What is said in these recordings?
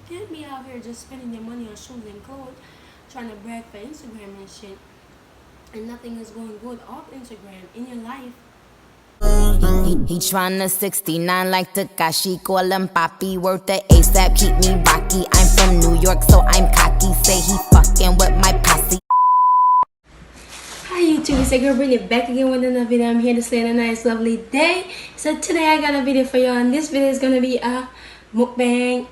can't be out here just spending your money on shoes and clothes, trying to brag for Instagram and shit, and nothing is going good off Instagram in your life. He tryna 69 like Takashi, call him Papi, worth the ASAP, keep me rocky. I'm from New York, so I'm cocky. Say he fucking with my posse. Hi YouTube, it's your girl Brittany back again with another video. I'm here to say a nice lovely day. So today I got a video for y'all, and this video is gonna be a mukbang.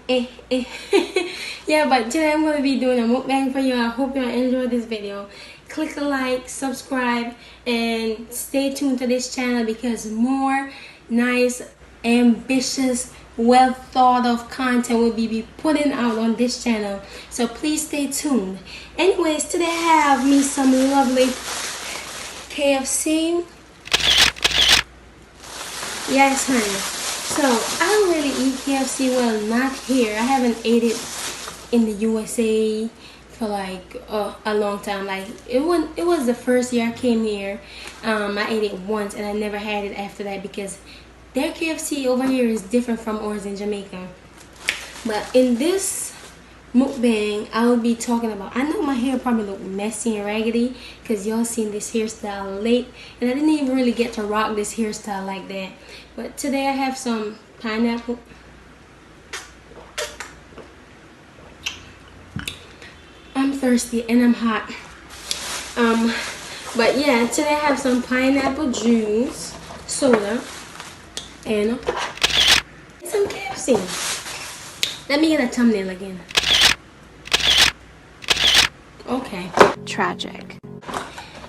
Yeah, but today I'm gonna be doing a mukbang for y'all. I hope y'all enjoy this video. Click a like, subscribe, and stay tuned to this channel because more nice, ambitious, well thought of content will be putting out on this channel, so please stay tuned. Anyways, today I have me some lovely KFC. Yes, honey. So I don't really eat KFC, well, not here. I haven't ate it in the USA for like a long time. Like it was the first year I came here. I ate it once and I never had it after that because their KFC over here is different from ours in Jamaica. But in this mukbang, I will be talking about, I know my hair probably look messy and raggedy because y'all seen this hairstyle late, and I didn't even really get to rock this hairstyle like that. But today I have some pineapple. I'm thirsty and I'm hot. But yeah, today I have some pineapple juice, soda, and some KFC. Let me get a thumbnail again. Okay. Tragic.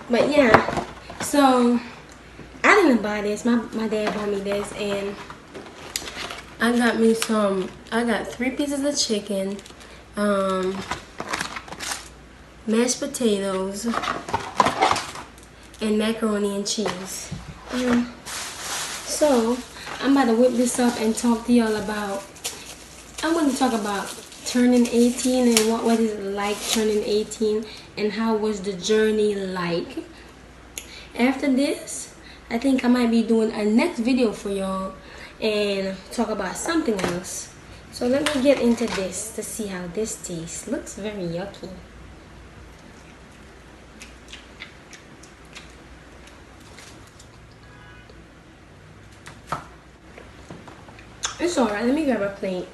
But yeah, so I didn't buy this. My dad bought me this, and I got 3 pieces of chicken, mashed potatoes, and macaroni and cheese. So I'm about to whip this up and talk to y'all about, I'm going to talk about turning 18 and what is it like turning 18 and how was the journey like. After this, I think I might be doing a next video for y'all and talk about something else. So let me get into this to see how this tastes. Looks very yucky. It's alright, let me grab a plate.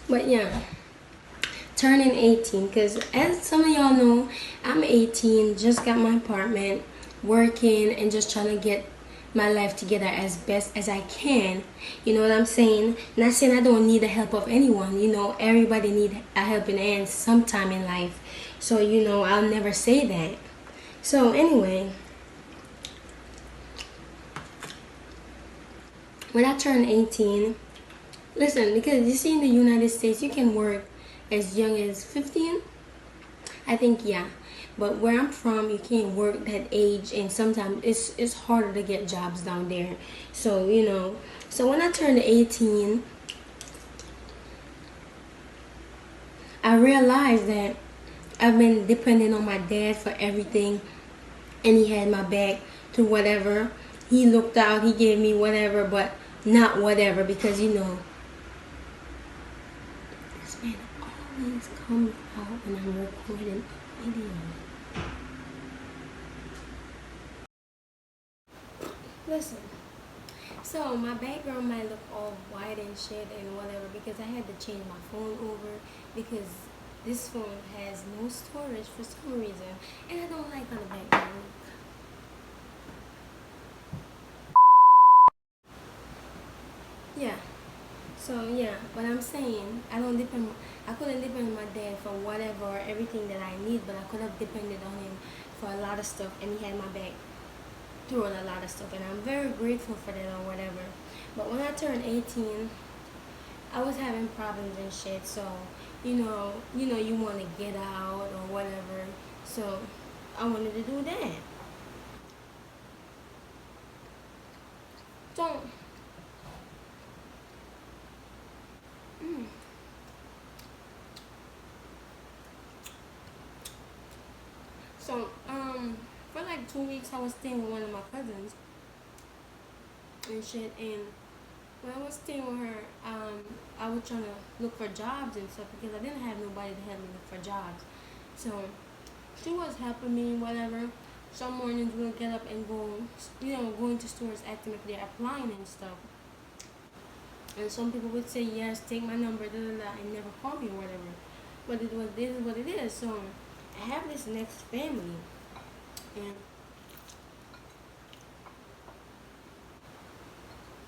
But yeah, turning 18, because as some of y'all know, I'm 18, just got my apartment, working, and just trying to get my life together as best as I can. You know what I'm saying? Not saying I don't need the help of anyone. You know, everybody need a helping hand sometime in life. So, you know, I'll never say that. So anyway, when I turned 18, listen, because you see in the United States, you can work as young as 15. I think, yeah. But where I'm from, you can't work that age, and sometimes it's harder to get jobs down there. So, you know, so when I turned 18, I realized that I've been depending on my dad for everything, and he had my back through whatever. He looked out, he gave me whatever, but not whatever, because, you know, this man always comes out when I'm recording a video. Listen, so my background might look all white and shit and whatever because I had to change my phone over because this phone has no storage for some reason, and I don't like how the background look. Yeah. So yeah, but I'm saying I couldn't depend on my dad for whatever or everything that I need, but I could have depended on him for a lot of stuff, and he had my back through a lot of stuff, and I'm very grateful for that or whatever. But when I turned 18, I was having problems and shit, so you want to get out or whatever, so I wanted to do that. So So, for like 2 weeks, I was staying with one of my cousins and shit. And when I was staying with her, I was trying to look for jobs and stuff because I didn't have nobody to help me look for jobs. So she was helping me, whatever. Some mornings we'll get up and go, go into stores asking if they're applying and stuff. And some people would say yes, take my number, da da da, and never call me or whatever. But this is what it is. So I have this next family, and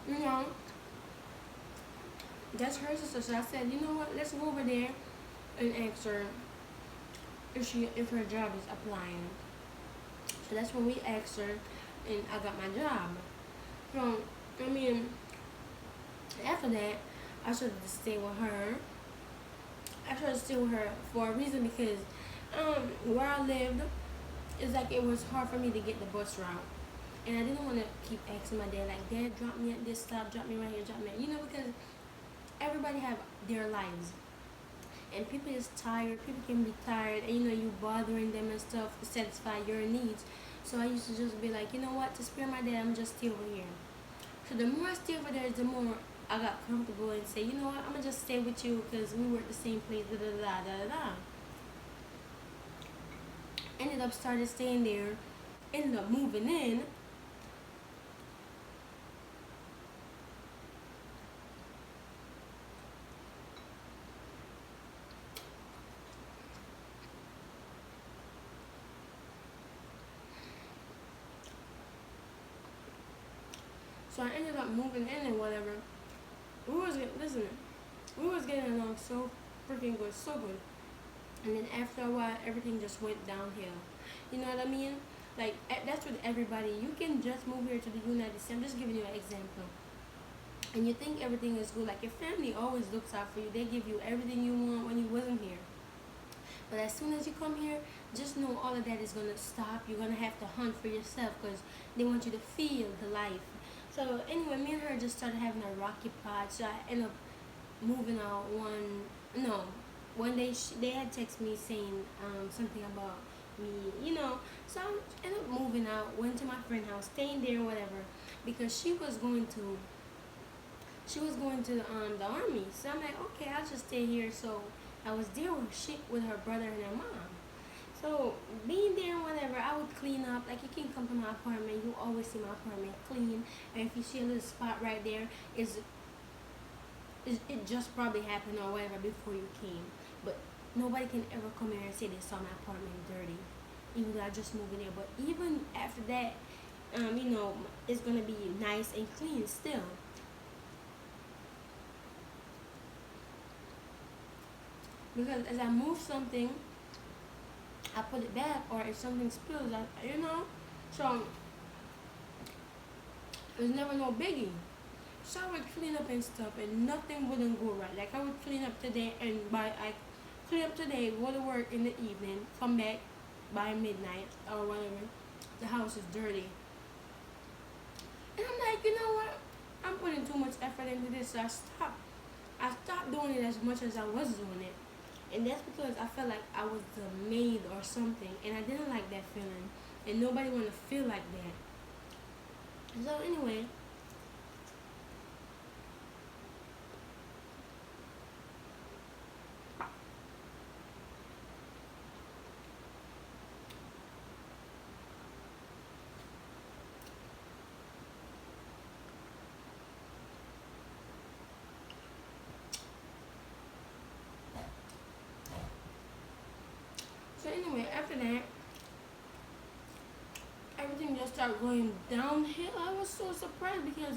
you know, that's her sister. So I said, you know what, let's go over there and ask her if her job is applying. So that's when we asked her, and I got my job. So I mean, after that, I started to stay with her. I started to stay with her for a reason because where I lived, it's like it was hard for me to get the bus route. And I didn't want to keep asking my dad, like, Dad, drop me at this stop, drop me right here, drop me at, because everybody have their lives. And people is tired, people can be tired, and you bothering them and stuff to satisfy your needs. So I used to just be like, you know what, to spare my dad, I'm just stay over here. So the more I stay over there, the more I got comfortable and say, you know what, I'm gonna just stay with you because we were at the same place, da da da da da da. Ended up started staying there, ended up moving in. So I ended up moving in and whatever. We was getting along so freaking good, so good. And then after a while, everything just went downhill. You know what I mean? Like, that's with everybody. You can just move here to the United States. I'm just giving you an example. And you think everything is good. Like, your family always looks out for you. They give you everything you want when you wasn't here. But as soon as you come here, just know all of that is going to stop. You're going to have to hunt for yourself because they want you to feel the life. So anyway, me and her just started having a rocky patch. So I ended up moving out one day they had texted me saying something about me, So I ended up moving out, went to my friend's house, staying there, whatever, because she was going to the army. So I'm like, okay, I'll just stay here. So I was there with her brother and her mom. So being there and whatever, I would clean up. Like, you can come to my apartment, you always see my apartment clean. And if you see a little spot right there, it just probably happened or whatever before you came. But nobody can ever come here and say they saw my apartment dirty, even though I just moved in there. But even after that, it's gonna be nice and clean still. Because as I move something, I put it back, or if something spills, So there's never no biggie. So I would clean up and stuff, and nothing wouldn't go right. Like, I would clean up today, and I clean up today, go to work in the evening, come back by midnight or whatever. The house is dirty. And I'm like, you know what? I'm putting too much effort into this, so I stopped doing it as much as I was doing it. And that's because I felt like I was the maid or something, and I didn't like that feeling, and nobody want to feel like that. So anyway, after that, everything just started going downhill. I was so surprised because,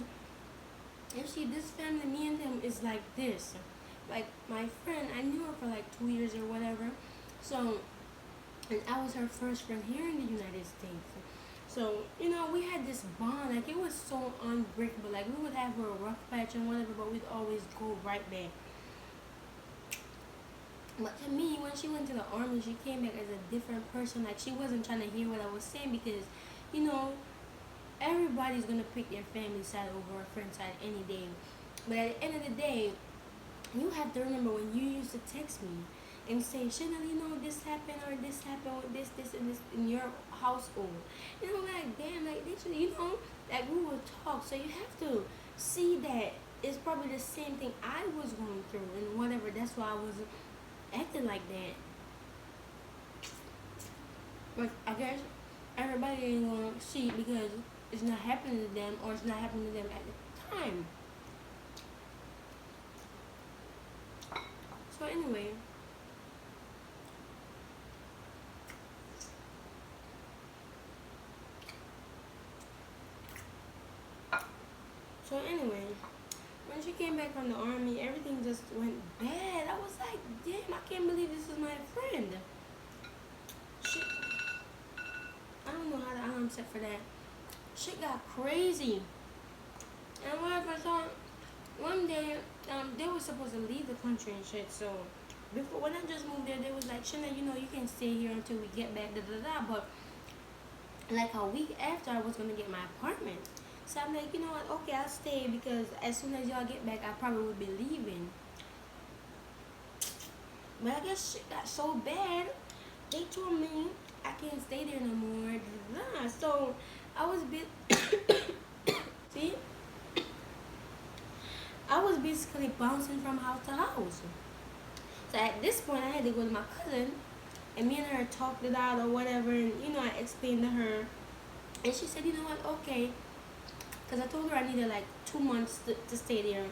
you see, this family, me and them is like this. Like, my friend, I knew her for like 2 years or whatever. So, and I was her first friend here in the United States. So, we had this bond. Like, it was so unbreakable. Like, we would have a rough patch and whatever, but we'd always go right back. But to me, when she went to the army, she came back as a different person. Like, she wasn't trying to hear what I was saying because, everybody's going to pick their family side over a friend's side any day. But at the end of the day, you have to remember when you used to text me, and say, Chanel, you know, this happened or this happened with this, and this in your household. You know, like, damn, like, they should, you know, like, we will talk. So you have to see that it's probably the same thing I was going through and whatever. That's why I was acting like that. But I guess everybody ain't gonna see it because it's not happening to them or it's not happening to them at the time. So anyway, when she came back from the army, everything just went bad. I was like, damn, I can't believe this is my friend. Shit, I don't know how the alarm set for that. Shit got crazy. And whatever, so one day, they were supposed to leave the country and shit. So before, when I just moved there, they was like, Shana, you know, you can stay here until we get back, da da da. But like a week after, I was gonna get my apartment. So I'm like, you know what? Okay, I'll stay because as soon as y'all get back, I probably would be leaving. But I guess shit got so bad. They told me I can't stay there no more. Da, da, da. So I was see, I was basically bouncing from house to house. So at this point, I had to go to my cousin, and me and her talked it out or whatever. And you know, I explained to her, and she said, you know what? Okay, because I told her I needed like 2 months to stay there.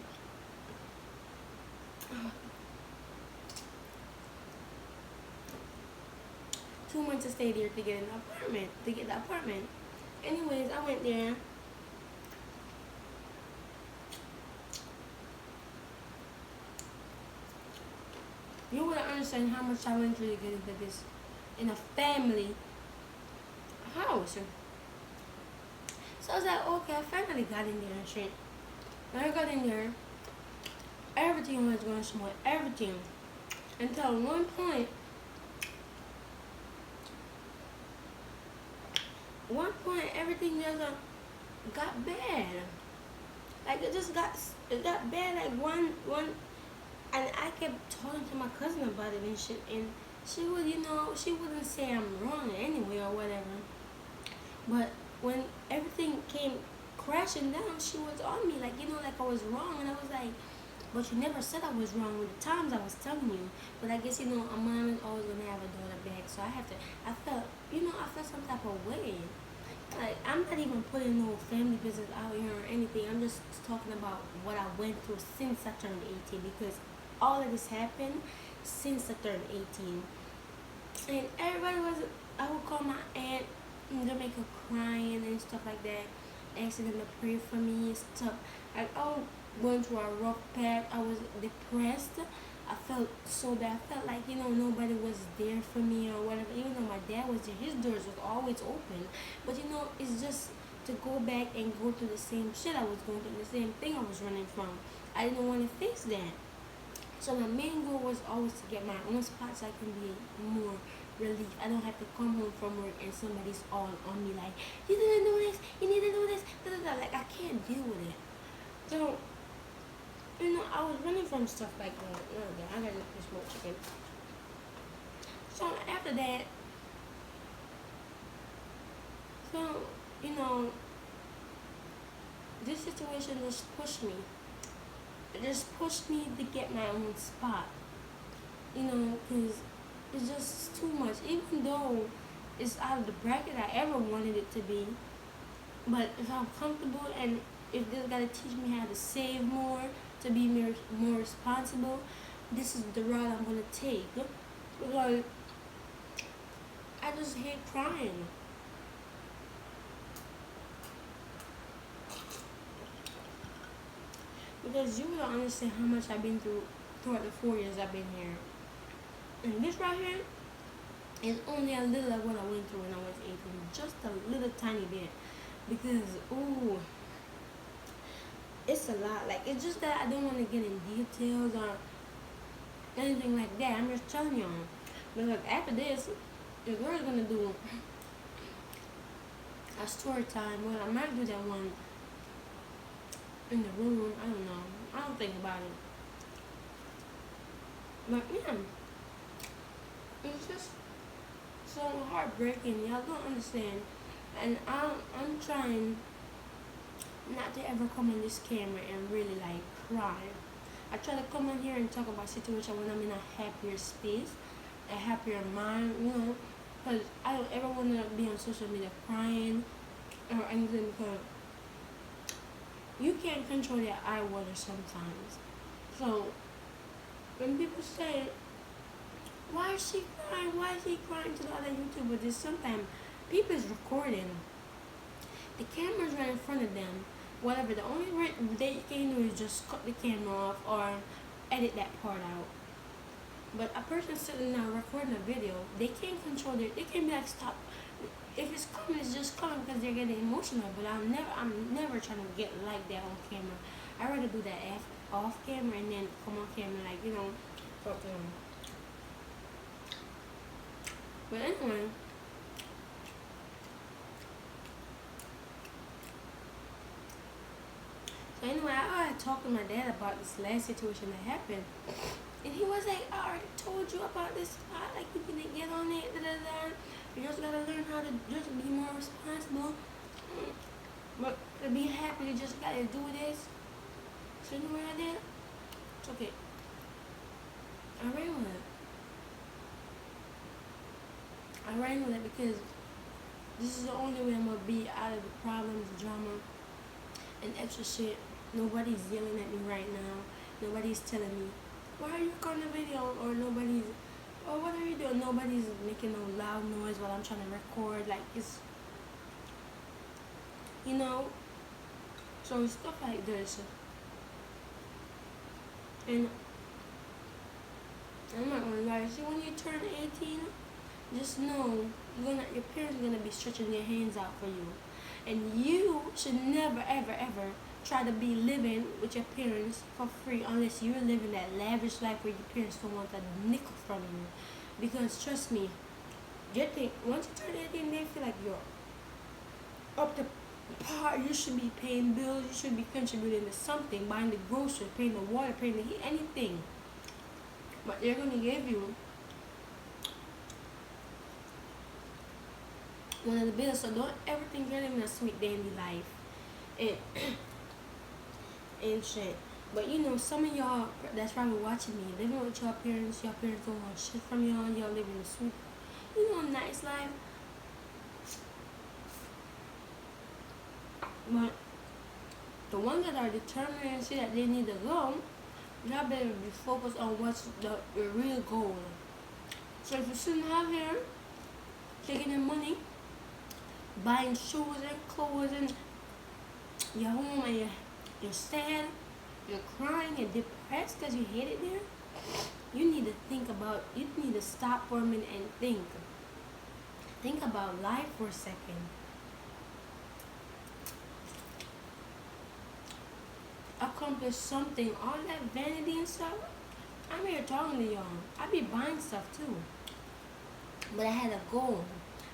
2 months to stay there to get an apartment, to get the apartment. Anyways, I went there. You wouldn't understand how much I went through to get into this in a family house. So I was like, okay, I finally got in there and shit. When I got in there, everything was going smooth, everything. Until one point, everything just got bad. Like it got bad. Like one, and I kept talking to my cousin about it and shit, and she would, you know, she wouldn't say I'm wrong anyway or whatever. But when everything came crashing down, she was on me, like, you know, like I was wrong, and I was like, but you never said I was wrong with the times I was telling you. But I guess, you know, a mom is always gonna have a daughter back, so I felt, you know, I felt some type of way. Like, I'm not even putting no family business out here or anything. I'm just talking about what I went through since I turned 18, because all of this happened since I turned 18. And everybody was, I would call my aunt in Jamaica crying and stuff like that, asking them to pray for me and stuff. Like, I was going through a rough patch. I was depressed. I felt so bad. I felt like, you know, nobody was there for me or whatever. Even though my dad was there, his doors was always open. But, you know, it's just to go back and go through the same shit I was going through, the same thing I was running from. I didn't want to face that. So my main goal was always to get my own spot so I can be more relief. I don't have to come home from work and somebody's all on me like, you didn't do this, you need to do this, da, da, da. Like, I can't deal with it. So, you know, I was running from stuff like that. Oh, I gotta fish more chicken. So after that, so, you know, this situation just pushed me. It just pushed me to get my own spot. You know, because it's just too much. Even though it's out of the bracket I ever wanted it to be. But if I'm comfortable and if they gotta teach me how to save more, to be more responsible, this is the route I'm gonna take. Because I just hate crying. Because you don't understand how much I've been through throughout the 4 years I've been here. And this right here is only a little of what I went through when I was 18. Just a little tiny bit. Because, ooh, it's a lot. Like, it's just that I don't want to get in details or anything like that. I'm just telling y'all. Because after this, the girl's going to do a story time. Well, I might do that one in the room. I don't know. I don't think about it. But yeah, it's just so heartbreaking. Y'all don't understand. And I'm trying not to ever come on this camera and really like cry. I try to come on here and talk about situation when I'm in a happier space, a happier mind, you know, because I don't ever want to be on social media crying or anything because you can't control your eye water sometimes. So when people say, why is she crying? Why is he crying to the other YouTuber? This sometimes people is recording. The camera's right in front of them. Whatever, the only right they can do is just cut the camera off or edit that part out. But a person sitting there recording a video, they can't control it. They can be like, stop. If it's coming, it's just coming because they're getting emotional. But I'm never trying to get like that on camera. I rather do that off camera and then come on camera, like, you know, talk to them. But anyway, I talked to my dad about this last situation that happened, and he was like, I already told you about this spot, like, you can get on it, da da da. You just gotta learn how to just be more responsible. But to be happy, you just gotta do this. So you know what I did? It's okay. I ran with it. I ran with it because this is the only way I'm gonna be out of the problems, drama, and extra shit. Nobody's yelling at me right now. Nobody's telling me, why are you recording a video? Or nobody's, or what are you doing? Nobody's making no loud noise while I'm trying to record. Like, it's, you know, so stuff like this. And I'm not gonna lie, see, when you turn 18, just know your parents are gonna be stretching their hands out for you. And you should never, ever, ever try to be living with your parents for free unless you're living that lavish life where your parents don't want a nickel from you. Because trust me, once you turn 18, they feel like you're up to par. You should be paying bills, you should be contributing to something, buying the groceries, paying the water, paying the heat, anything. But they're gonna give you one of the bills. So don't ever think you're living a sweet dandy life and shit. But you know, some of y'all that's probably watching me living with your parents don't want shit from y'all living a sweet, you know, nice life. But the ones that are determined and see that they need to go, y'all better be focused on what's the real goal. So if you're sitting out here taking your money, buying shoes and clothes, and you're home and you're sad, you're crying and depressed because you hate it there, you need to stop for a minute and think about life for a second. Accomplish something. All that vanity and stuff, I'm here talking to y'all. I be buying stuff too, but I had a goal,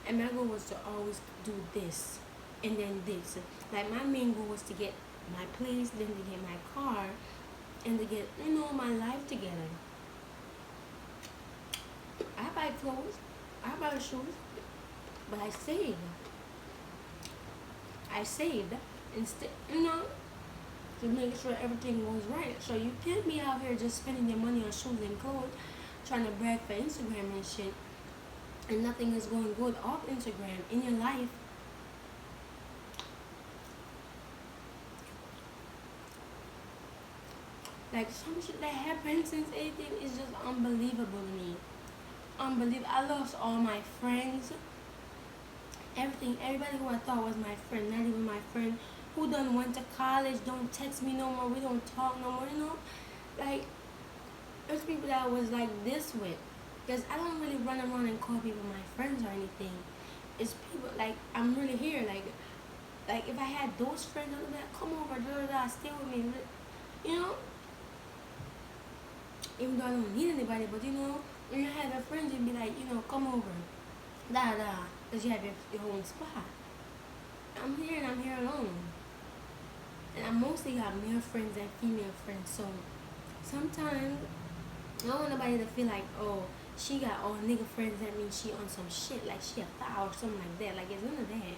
and my goal was to always do this and then this. Like, my main goal was to get my place, then to get my car, and to get, you know, my life together. I buy clothes, I buy shoes, but I saved instead, you know, to make sure everything goes right. So you can't be out here just spending your money on shoes and clothes, trying to brag for Instagram and shit, and nothing is going good off Instagram in your life. Like, some shit that happened since 18 is just unbelievable to me. Unbelievable. I lost all my friends. Everything. Everybody who I thought was my friend, not even my friend, who done went to college, don't text me no more, we don't talk no more, you know? Like, there's people that I was like this with. Because I don't really run around and call people my friends or anything. It's people, like, I'm really here. Like if I had those friends, I would be like, come over, da da da, stay with me, you know? Even though I don't need anybody, but you know, when you have your friends, you'd be like, you know, come over, da da, because you have your own spot. I'm here and I'm here alone. And I mostly got male friends and female friends, so sometimes I don't want nobody to feel like, oh, she got all nigga friends, that means she on some shit, like she a thou or something like that. Like, it's none of that.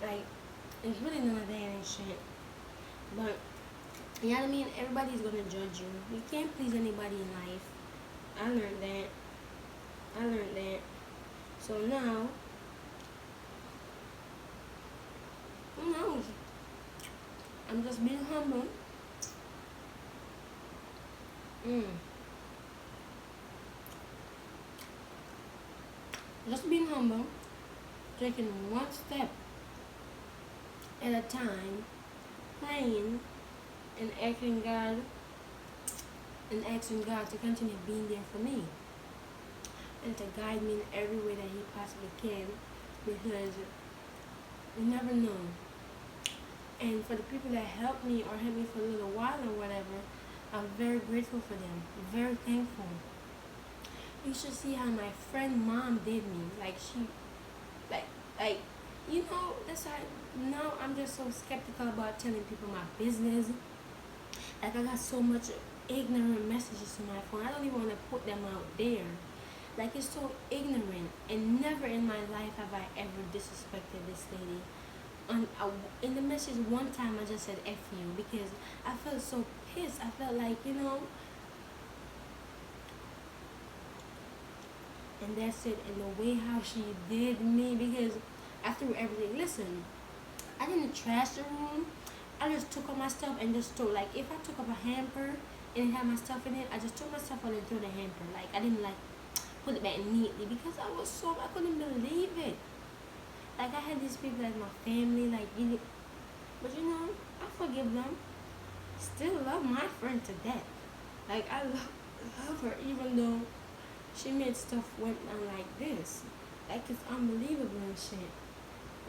Like, it's really none of that and shit. But, you know what I mean? Everybody's gonna judge you. You can't please anybody in life. I learned that. I learned that. So now, who knows? I'm just being humble. Just being humble. Taking one step at a time. Praying and asking God to continue being there for me and to guide me in every way that He possibly can, because you never know. And for the people that helped me or helped me for a little while or whatever, I'm very grateful for them. Very thankful. You should see how my friend mom did me. Like, she, like, you know, that's why now I'm just so skeptical about telling people my business. Like, I got so much ignorant messages to my phone. I don't even want to put them out there. Like, it's so ignorant. And never in my life have I ever disrespected this lady. In the message one time I just said F you, because I felt so pissed. I felt like, you know, and that's it. And the way how she did me, because I threw everything. Listen, I didn't trash the room. I just took all my stuff and just threw. Like, if I took up a hamper and it had my stuff in it, I just took my stuff out and threw the hamper. Like, I didn't like put it back neatly, because I couldn't believe it. Like, I had these people as my family, like, but you know, I forgive them. Still love my friend to death. Like, I love her, even though she made stuff went down like this. Like, it's unbelievable and shit.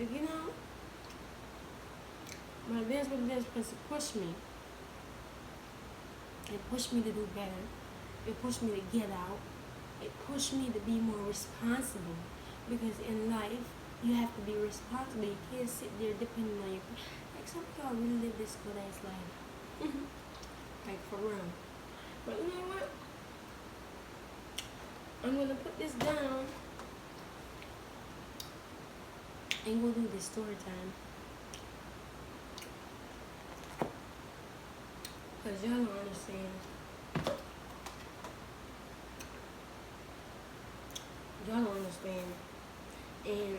Like, you know, but this what this person pushed me. It pushed me to do better. It pushed me to get out. It pushed me to be more responsible. Because in life, you have to be responsible. You can't sit there depending on your... Like, some of y'all really live this good ass life. Like, for real. But you know what? I'm going to put this down and we'll do this story time. Because y'all don't understand. Y'all don't understand. And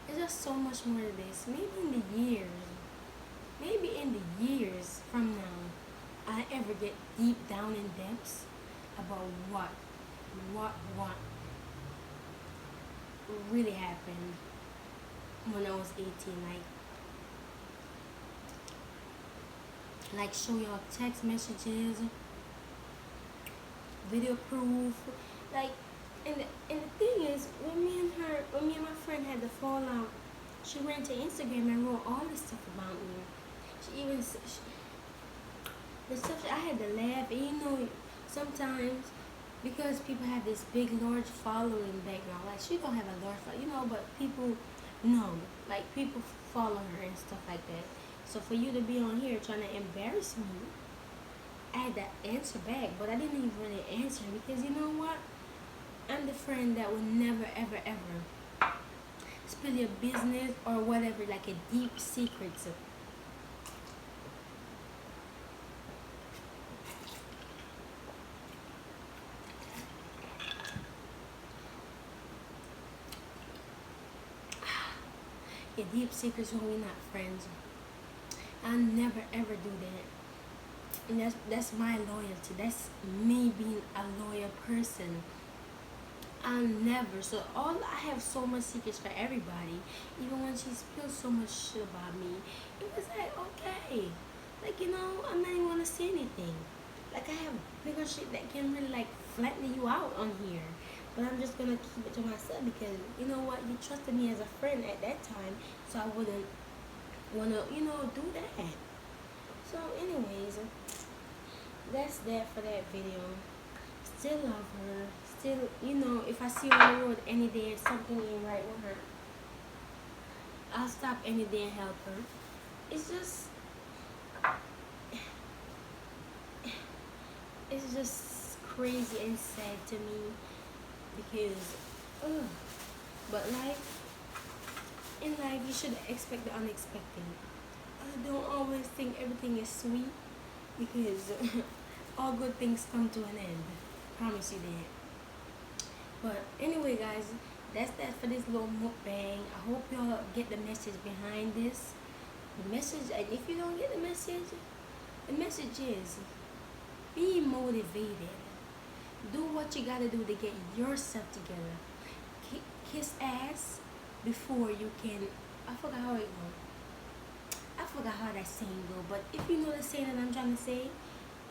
there's just so much more to this. Maybe in the years from now, I ever get deep down in depths about what really happened when I was 18. Like show y'all text messages, video proof. Like, and the thing is, when me and my friend had the fallout, she went to Instagram and wrote all this stuff about me. She even the stuff that I had to laugh. And you know, sometimes because people have this big, large following background, like she don't have a large following, you know, but people know, like people follow her and stuff like that. So for you to be on here trying to embarrass me, I had to answer back, but I didn't even really answer because you know what? I'm the friend that will never, ever, ever spill your business or whatever, like a deep secret. Your deep secrets when we're not friends. I'll never, ever do that. And that's my loyalty. That's me being a loyal person. I'll never. So I have so much secrets for everybody. Even when she spilled so much shit about me, it was like, okay. Like, you know, I'm not even gonna say anything. Like, I have bigger shit that can really like flatten you out on here. But I'm just gonna keep it to myself because you know what? You trusted me as a friend at that time, so I wouldn't wanna, you know, do that. So anyways, that's that for that video. Still love her. Still, you know, if I see her on the road any day and something ain't right with her, I'll stop any day and help her. It's just, it's just crazy and sad to me because, ugh. But in life, you should expect the unexpected. I don't always think everything is sweet because all good things come to an end. Promise you that. But anyway, guys, that's that for this little mukbang. I hope y'all get the message behind this. The message, and if you don't get the message is be motivated. Do what you gotta do to get yourself together. Kiss ass before you can. I forgot how it goes. I forgot how that saying go. But if you know the saying that I'm trying to say,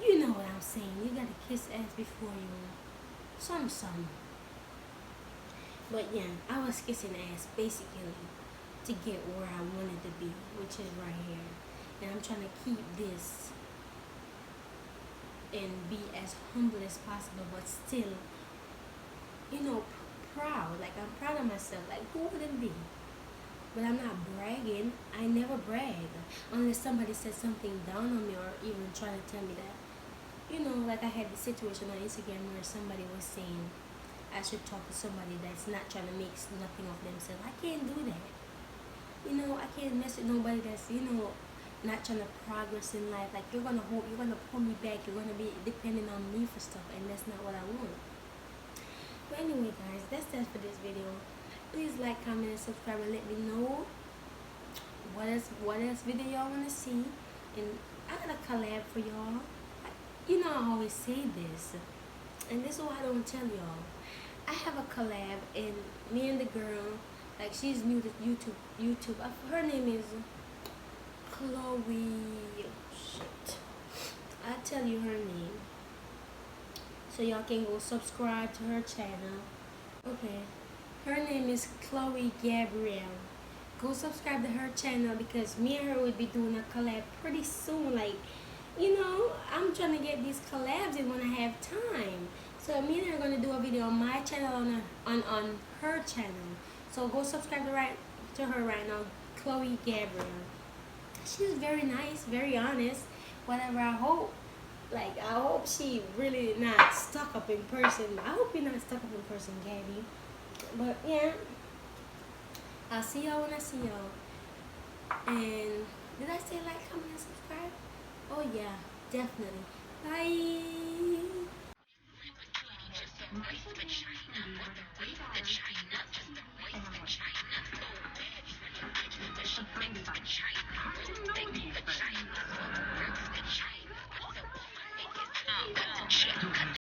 you know what I'm saying. You gotta kiss ass before you some. But yeah, I was kissing ass basically to get where I wanted to be, which is right here. And I'm trying to keep this and be as humble as possible, but still, proud. Like, I'm proud of myself. Like, who wouldn't be? But I'm not bragging. I never brag unless somebody says something down on me or even trying to tell me that. Like I had the situation on Instagram where somebody was saying I should talk to somebody that's not trying to make nothing of themselves. I can't do that. I can't mess with nobody that's, not trying to progress in life. Like, you're gonna pull me back. You're gonna be depending on me for stuff, and that's not what I want. But anyway, guys, that's that for this video. Please like, comment, and subscribe, and let me know what else video y'all wanna see. And I got a collab for y'all. I always say this, and this is why I don't tell y'all. I have a collab, and me and the girl, like, she's new to YouTube. Her name is Chloe. Shit, I'll tell you her name, so y'all can go subscribe to her channel. Okay, her name is Chloe Gabrielle. Go subscribe to her channel because me and her will be doing a collab pretty soon. Like, I'm trying to get these collabs in when I have time. So me and her are gonna do a video on my channel on her channel. So go subscribe to her right now, Chloe Gabrielle. She's very nice, very honest. Whatever. I hope she really not stuck up in person. I hope you're not stuck up in person, Gabby. But yeah, I'll see y'all when I see y'all. And did I say like, comment, and subscribe? Oh yeah, definitely. Bye.